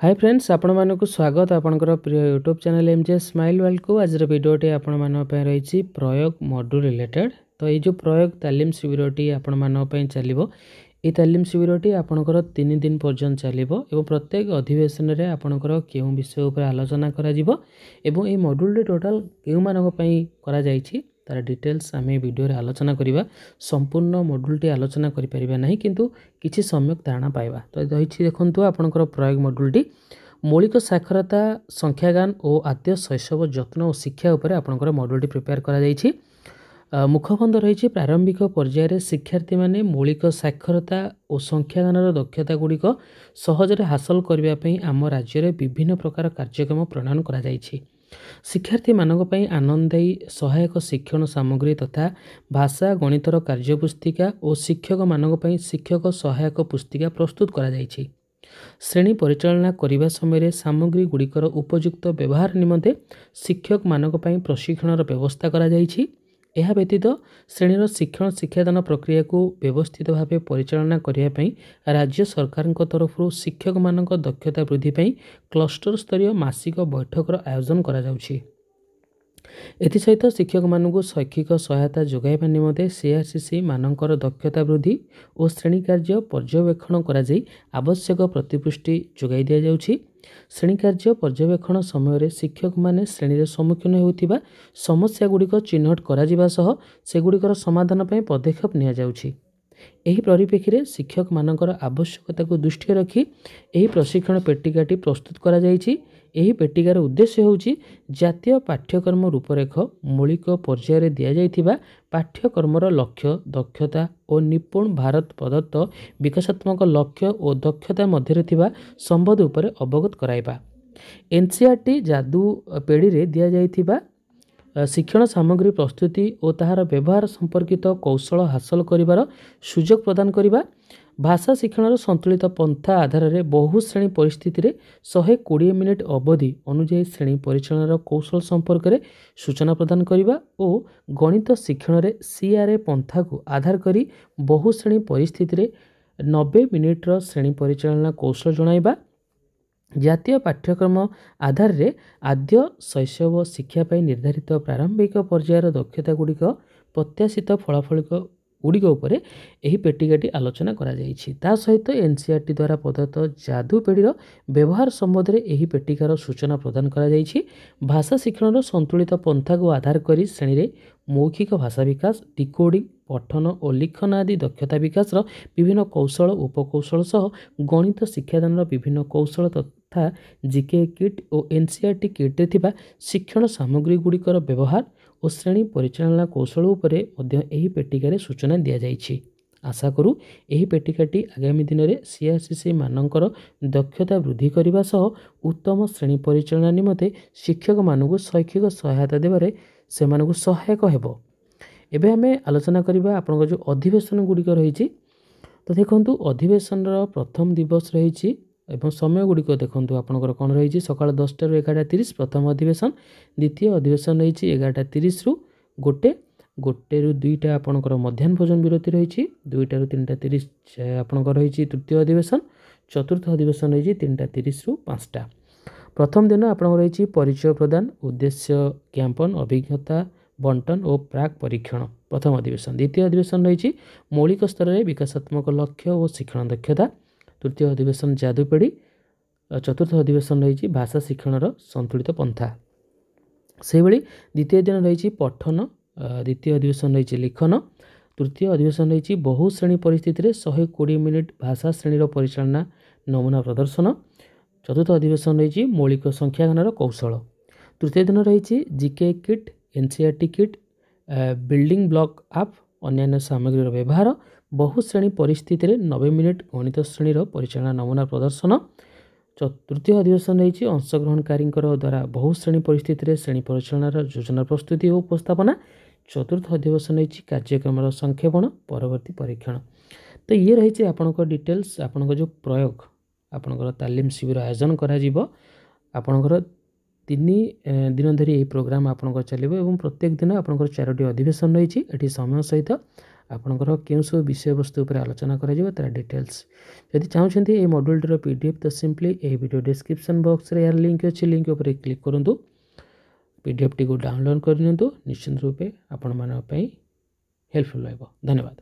Hi friends, आपण मानक स्वागत आपणकर प्रिय YouTube channel MJ smile world को। आज भिडियोटी आपण मानक रही प्रयोग मॉड्यूल रिलेटेड। तो ये जो प्रयोग तालीम शिविरटी आपण मानक चलो, ये तालीम शिविरटी आपणकर 3 दिन पर्यंत चलो और प्रत्येक अधिवेशन में आपणकर क्यों विषय उपर आलोचना करा जिवो एवं ये मॉड्यूल टोटाल क्यों मानक पई करा जायछि तार डिटेल्स आम वीडियो रे आलोचना करिबा। संपूर्ण मॉड्यूलटी आलोचना करि परिबा नहीं, किंतु किछि सम्यक धारणा पाइबा। तो रही देखंतु आपणकर प्रयोग मॉड्यूलटी मौलिक साक्षरता, संख्यागान और आद्य शैशव जत्न और शिक्षा उपरे आपणकर मॉड्यूलटी प्रिपेयर करा जायछि। मुखबंध रही प्रारंभिक पर्यायर शिक्षार्थी माने मौलिक साक्षरता और संख्यागानर दक्षता गुड़िक सहजरे हासिल करने आम राज्य में विभिन्न प्रकार कार्यक्रम प्रणयन करा जायछि। शिक्षार्थी मानक पई आनंददायी सहायक शिक्षण सामग्री तथा भाषा गणितर कार्यपुस्तिका और शिक्षक मानक पई शिक्षक सहायक पुस्तिका प्रस्तुत करा जायछि। श्रेणी परिचालना करने समय सामग्री गुड़िकर उपयुक्त व्यवहार निमंते शिक्षक मानक पई प्रशिक्षणर व्यवस्था करा जायछि। यह व्यतीत श्रेणीर शिक्षण शिक्षादान प्रक्रिया को व्यवस्थित भाव परिचालना करने राज्य सरकार तरफ शिक्षक मानक दक्षता वृद्धि पाई क्लस्टर स्तरीय मासिक बैठकर आयोजन करा जाउछि। एसत शिक्षक मानक शैक्षिक सहायता जोगाइबा निमंते सीआरसीसी मानकर दक्षता वृद्धि और श्रेणी कार्य पर्यवेक्षण करा जाई आवश्यक प्रतिपुष्टि जोगाई दिया जाउछि। श्रेणी कार्य पर्यवेक्षण समय शिक्षक माने श्रेणी सम्मुखीन होउथिबा समस्या गुड़िक चिन्हट करा जिबा सह सेगुड़िकर समाधान पई पदक्षेप निया जाउछि। एही परिप्रेक्षी शिक्षक मानकर आवश्यकता को दृष्टि रखी एही प्रशिक्षण पेटिकाटी प्रस्तुत करा जायछि। एही पेटिकार उद्देश्य होउछि जातीय पाठ्यक्रम रूपरेख मौलिक पर्यायर दिया जायथिबा पाठ्यक्रमर लक्ष्य, दक्षता और निपुण भारत प्रदत्त विकासात्मक लक्ष्य और दक्षता मध्य थिबा संबंध उपरे अवगत कराइबा। एनसीईआरटी जादू पेढ़ी रे दिया जायथिबा शिक्षण सामग्री प्रस्तुति और ताहार व्यवहार संपर्कित कौशल हासिल करिवार सुजोग प्रदान करिबा। भाषा शिक्षण संतुलित पंथा आधार में बहु श्रेणी परिस्थिति रे 120 मिनिट अवधि अनुଯାयी श्रेणी परिचालन कौशल संपर्क में सूचना प्रदान करिबा और गणित शिक्षण रे सीआरए पंथा को आधार करी बहु श्रेणी परिस्थिति रे 90 मिनिट श्रेणी परिचालन कौशल जणाइबा। जातीय पाठ्यक्रम आधार रे आद्य शैशव शिक्षा पर निर्धारित प्रारंभिक पर्यायर दक्षता गुड़िक प्रत्याशित फलाफल गुड़िक उपरे एही पेटिकाटी आलोचना करा जायछि। ता सहित एनसीईआरटी द्वारा प्रदत्त जादू पेढ़ीर व्यवहार संबंध में एही पेटिकार सूचना प्रदान करा जायछि। भाषा शिक्षण संतुलित पंथा को आधार करी श्रेणी रे मौखिक भाषा विकास, डिकोडिंग, पठन और लिखन आदि दक्षता विकास विभिन्न कौशल उपकौशल सह गणित शिक्षादान विभिन्न कौशल तथा जीके किट और एनसीईआरटी किट्रे थिबा शिक्षण सामग्री गुड़िकर व्यवहार और श्रेणी परिचालना कौशल उपरे मध्य एही पेटिकारे सूचना दिया जायछि। आशा करू एही पेटिकाटी आगामी दिन में सीआरसीसी मानकर दक्षता वृद्धि करने सह उत्तम श्रेणी परिचालना निमंते शिक्षक मानक शैक्षिक सहायता देबारे सेमानकु सहायक हेबो। एबे हमें आलोचना करिबा आपन जो अधिवेशन गुड़िक रही। तो देखंतु अधिवेशन प्रथम दिवस रही एवं समय गुड़िक देखंतु आपनकर कोन रही सकाळ 10टा रु 11:30 प्रथम अधिवेशन, द्वितीय अधिवेशन रही 11:30 रु 1 रु 2टा आपनकर मध्याह्न भोजन विरति रही 2टा रु 3:30 आपनकर रही तृतीय अधिवेशन, चतुर्थ अधिवेशन रही 3:30 रु 5टा। प्रथम दिन आपन रही परिचय प्रदान, उद्देश्य ज्ञापन, अभिज्ञता बंटन और प्राक परीक्षण प्रथम अधिवेशन। द्वितीय अधिवेशन रही मौलिक स्तर में विकासात्मक लक्ष्य और शिक्षण दक्षता, तृतीय अधिवेशन जादू पेढ़ी, चतुर्थ अधिवेशन रही भाषा शिक्षणर संतुलित पंथा। से भली द्वितीय दिन रही पठन, द्वितीय अधिवेशन रही लिखन, तृतीय अधिवेशन रही बहु श्रेणी परिस्थिति रे 120 मिनिट भाषा श्रेणी परिचालना नमूना प्रदर्शन, चतुर्थ अधिवेशन रही मौलिक संख्यागानर कौशल, तृतीय दिन रही GK kit, NCERT kit, building block आप अन्य सामग्री व्यवहार, बहु श्रेणी परिस्थिति रे 90 मिनिट गणित श्रेणी परिचालना नमूना प्रदर्शन, तृतीय अधिवेशन रही अंशग्रहणकारी द्वारा बहु श्रेणी परिस्थिति रे श्रेणी परिचालनार योजना प्रस्तुति और उपस्थापना, चतुर्थ अधिवेशन रही कार्यक्रम संक्षेपण परवर्ती परीक्षण। तो ये रही आपणक डिटेल्स आपणक जो प्रयोग आपणकर तालीम शिविर आयोजन करा जिवो। आपणकर 3 दिन धरी यह प्रोग्राम आपणकर चलिबो एवं प्रत्येक दिन आपणकर 4टी अधिवेशन रही। एठी समय सहित ଆପଣଙ୍କର କେଉଁ ସବୁ ବିଷୟବସ୍ତୁ ଉପରେ ଆଲୋଚନା କରାଯିବ ତାର ଡିଟେଲ୍ସ। ଯଦି ଚାହୁଁଛନ୍ତି ଏହି ମଡ୍ୟୁଲଟିର PDF ତ ସିମ୍ପଲି ଏହି ଭିଡ଼ିଓ ଡିସ୍କ୍ରିପ୍ସନ୍ ବକ୍ସରେ ଏହାର ଲିଙ୍କ୍ ଅଛି, ଲିଙ୍କ୍ ଉପରେ କ୍ଲିକ୍ କରନ୍ତୁ, PDF ଟିକୁ ଡାଉନଲୋଡ଼ କରିନିଅନ୍ତୁ। ନିଶ୍ଚିତ ରୂପେ ଆପଣମାନଙ୍କ ପାଇଁ ହେଲ୍ପଫୁଲ୍ ରହିବ। ଧନ୍ୟବାଦ।